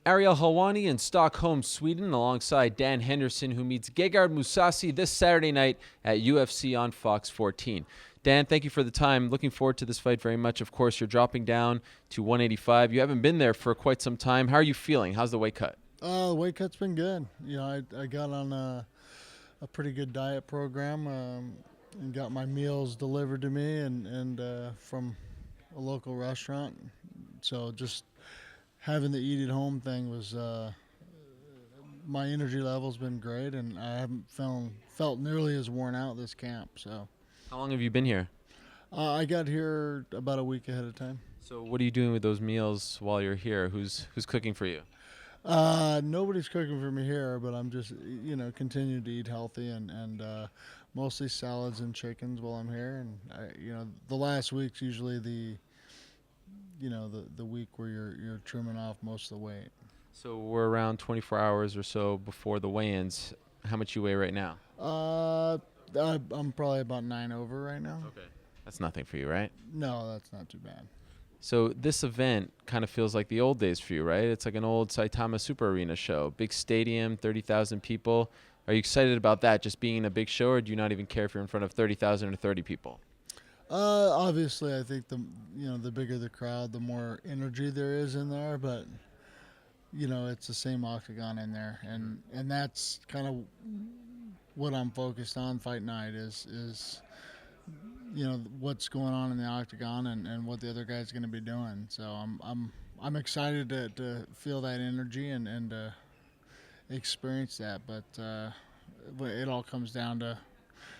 Ariel Helwani in Stockholm, Sweden, alongside Dan Henderson, who meets Gegard Mousasi this Saturday night at UFC on Fox 14. Dan, thank you for the time. Looking forward to this fight very much. Of course, you're dropping down to 185. You haven't been there for quite some time. How are you feeling? How's the weight cut? The weight cut's been good. You know, I got on a pretty good diet program and got my meals delivered to me and from a local restaurant. So just having the eat at home thing was my energy level's been great, and I haven't felt nearly as worn out this camp. So How long have you been here? I got here about a week ahead of time. So what are you doing with those meals while you're here? Who's cooking for you? Nobody's cooking for me here, but I'm just, continuing to eat healthy and mostly salads and chickens while I'm here. And the last week's usually the week where you're trimming off most of the weight. So we're around 24 hours or so before the weigh-ins. How much you weigh right now? I'm probably about 9 over right now. Okay. That's nothing for you, right? No, that's not too bad. So this event kind of feels like the old days for you, right? It's like an old Saitama Super Arena show. Big stadium, 30,000 people. Are you excited about that, just being in a big show, or do you not even care if you're in front of 30,000 or 30 people? Obviously, I think the bigger the crowd, the more energy there is in there. But it's the same octagon in there, and that's kind of what I'm focused on. Fight night is what's going on in the octagon and what the other guy's going to be doing. So I'm excited to feel that energy and experience that. But it all comes down to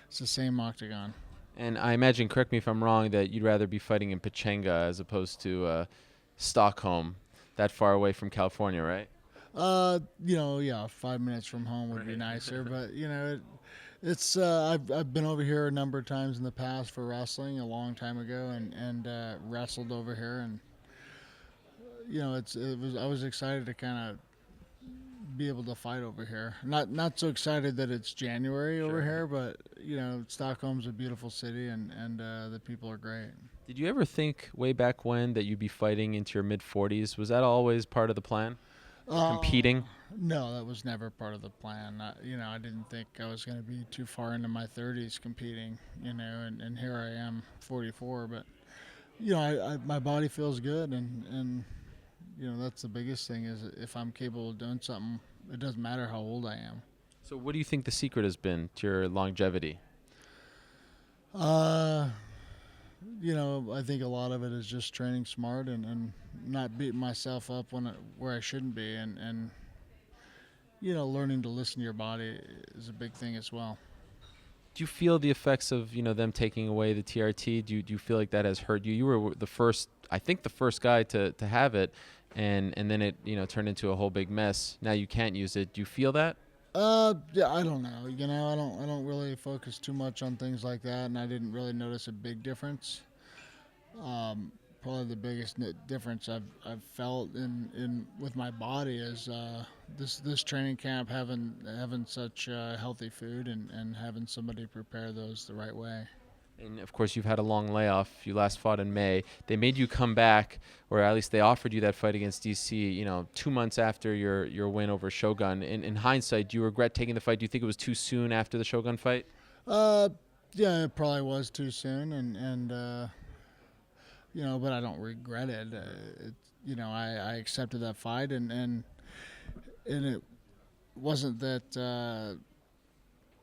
it's the same octagon. And I imagine, correct me if I'm wrong, that you'd rather be fighting in Pechanga as opposed to Stockholm, that far away from California, right? Yeah, 5 minutes from home would be nicer. But it's I've been over here a number of times in the past for wrestling a long time ago and wrestled over here, and I was excited to kind of be able to fight over here. Not so excited that it's January over here, but Stockholm's a beautiful city and the people are great. Did you ever think way back when that you'd be fighting into your mid-40s? Was that always part of the plan? Competing? No, that was never part of the plan. I didn't think I was going to be too far into my 30s competing, and here I am, 44. But, my body feels good, and that's the biggest thing is if I'm capable of doing something, it doesn't matter how old I am. So what do you think the secret has been to your longevity? I think a lot of it is just training smart and not beating myself up where I shouldn't be, and learning to listen to your body is a big thing as well. Do you feel the effects of them taking away the TRT? Do you feel like that has hurt you? You were the first guy to have it, and then it turned into a whole big mess. Now you can't use it. Do you feel that? Yeah, I don't know. I don't really focus too much on things like that, and I didn't really notice a big difference. Probably the biggest difference I've felt in with my body is this training camp having such healthy food and having somebody prepare those the right way. And of course, you've had a long layoff. You last fought in May. They made you come back, or at least they offered you that fight against DC. 2 months after your win over Shogun. In hindsight, do you regret taking the fight? Do you think it was too soon after the Shogun fight? Yeah, it probably was too soon, and but I don't regret it. I accepted that fight, and it wasn't that.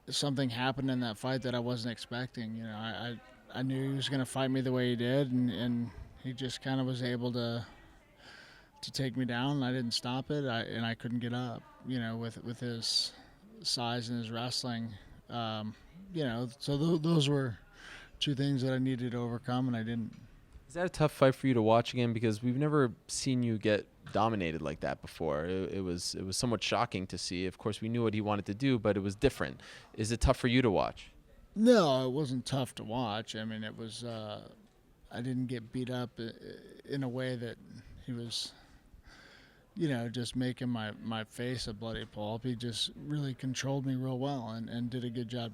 Something happened in that fight that I wasn't expecting. I knew he was going to fight me the way he did, and he just kind of was able to take me down. And I didn't stop it, and I couldn't get up. With his size and his wrestling, So those were two things that I needed to overcome, and I didn't. Is that a tough fight for you to watch again? Because we've never seen you get dominated like that before. It was somewhat shocking to see. Of course, we knew what he wanted to do, but it was different. Is it tough for you to watch? No, it wasn't tough to watch. I mean, it was. I didn't get beat up in a way that he was, just making my face a bloody pulp. He just really controlled me real well and did a good job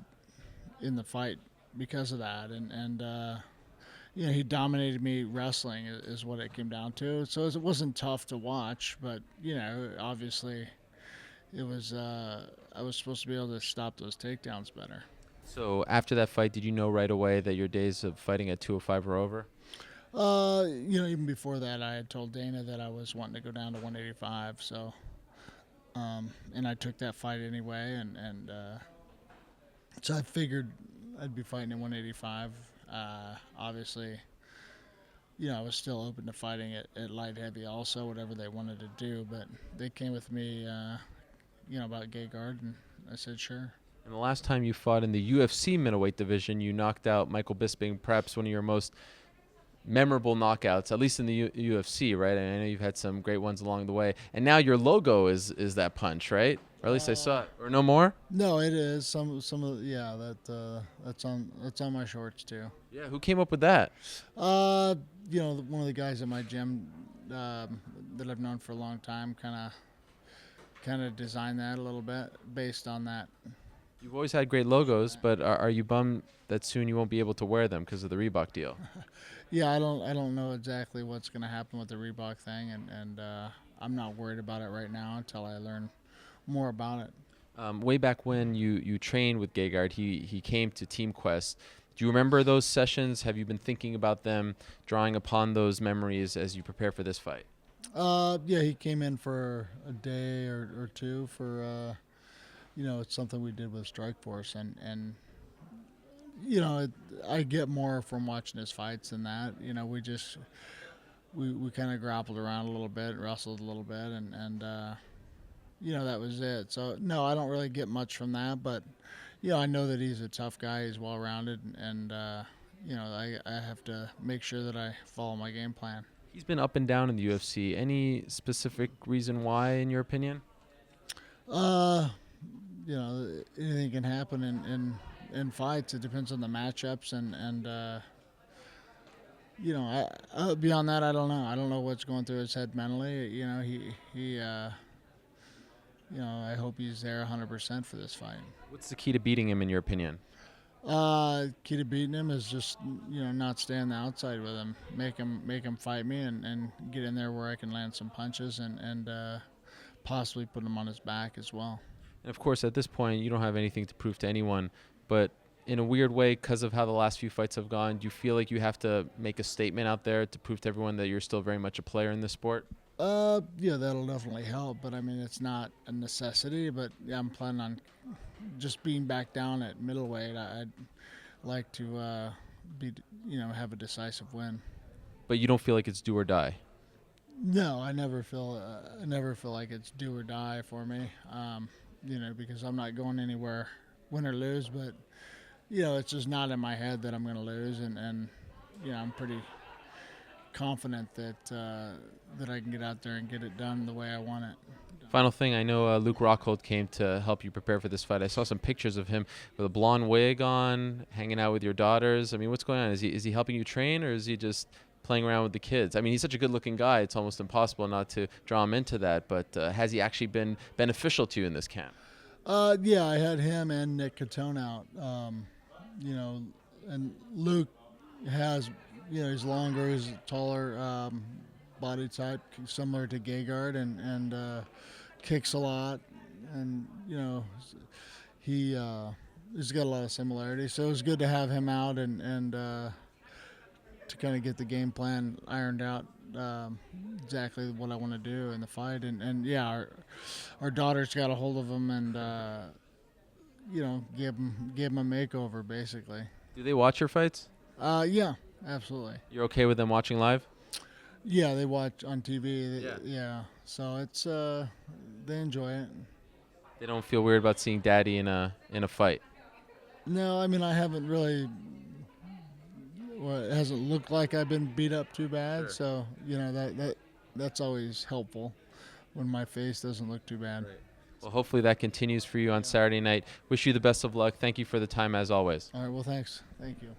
in the fight because of that. And he dominated me wrestling is what it came down to. So it wasn't tough to watch, but obviously it was. I was supposed to be able to stop those takedowns better. So after that fight, did you know right away that your days of fighting at 205 were over? Even before that, I had told Dana that I was wanting to go down to 185. So, and I took that fight anyway, and so I figured I'd be fighting at 185. Obviously, I was still open to fighting at light heavy also, whatever they wanted to do. But they came with me, about Gegard, and I said sure. And the last time you fought in the UFC middleweight division, you knocked out Michael Bisping, perhaps one of your most memorable knockouts, at least in the UFC, right? And I know you've had some great ones along the way. And now your logo is that punch, right? Or at least I saw it. Or no more? No, it is some of that's on my shorts too. Yeah. Who came up with that? One of the guys at my gym that I've known for a long time kind of designed that a little bit based on that. You've always had great logos, but are you bummed that soon you won't be able to wear them because of the Reebok deal? Yeah, I don't know exactly what's going to happen with the Reebok thing, and I'm not worried about it right now until I learn more about it. Way back when you trained with Gegard, he came to Team Quest. Do you remember those sessions? Have you been thinking about them, drawing upon those memories as you prepare for this fight? Yeah, he came in for a day or two for, it's something we did with Strikeforce, and I get more from watching his fights than that. We kind of grappled around a little bit, wrestled a little bit, and that was it. So no, I don't really get much from that, but I know that he's a tough guy. He's well-rounded, and I have to make sure that I follow my game plan. He's been up and down in the UFC. Any specific reason why, in your opinion? Anything can happen in fights. It depends on the matchups, and beyond that, I don't know. I don't know what's going through his head mentally. He I hope he's there 100% for this fight. What's the key to beating him, in your opinion? Key to beating him is just not stay on the outside with him. Make him fight me and get in there where I can land some punches and possibly put him on his back as well. And of course, at this point, you don't have anything to prove to anyone. But in a weird way, because of how the last few fights have gone, do you feel like you have to make a statement out there to prove to everyone that you're still very much a player in this sport? Yeah, that'll definitely help. But I mean, it's not a necessity. But yeah, I'm planning on just being back down at middleweight. I'd like to have a decisive win. But you don't feel like it's do or die? No, I never feel like it's do or die for me. Because I'm not going anywhere, win or lose. But it's just not in my head that I'm going to lose, and I'm pretty confident that I can get out there and get it done the way I want it. Final thing, I know Luke Rockhold came to help you prepare for this fight. I saw some pictures of him with a blonde wig on, hanging out with your daughters. I mean, what's going on? Is he helping you train, or is he just playing around with the kids? I mean, he's such a good-looking guy. It's almost impossible not to draw him into that. But has he actually been beneficial to you in this camp? Yeah, I had him and Nick Catone out. And Luke has, he's longer, he's taller, body type, similar to Gegard, and kicks a lot, and he's got a lot of similarities. So it was good to have him out and to kind of get the game plan ironed out, exactly what I want to do in the fight, and yeah, our daughters got a hold of him and give him a makeover basically. Do they watch your fights? Yeah, absolutely. You're okay with them watching live? Yeah, they watch on TV. Yeah. So it's they enjoy it. They don't feel weird about seeing Daddy in a fight? No, I mean I haven't really. Well, it hasn't looked like I've been beat up too bad. Sure. So that's always helpful when my face doesn't look too bad. Right. Well, hopefully that continues for you on Saturday night. Wish you the best of luck. Thank you for the time as always. All right. Well, thanks. Thank you.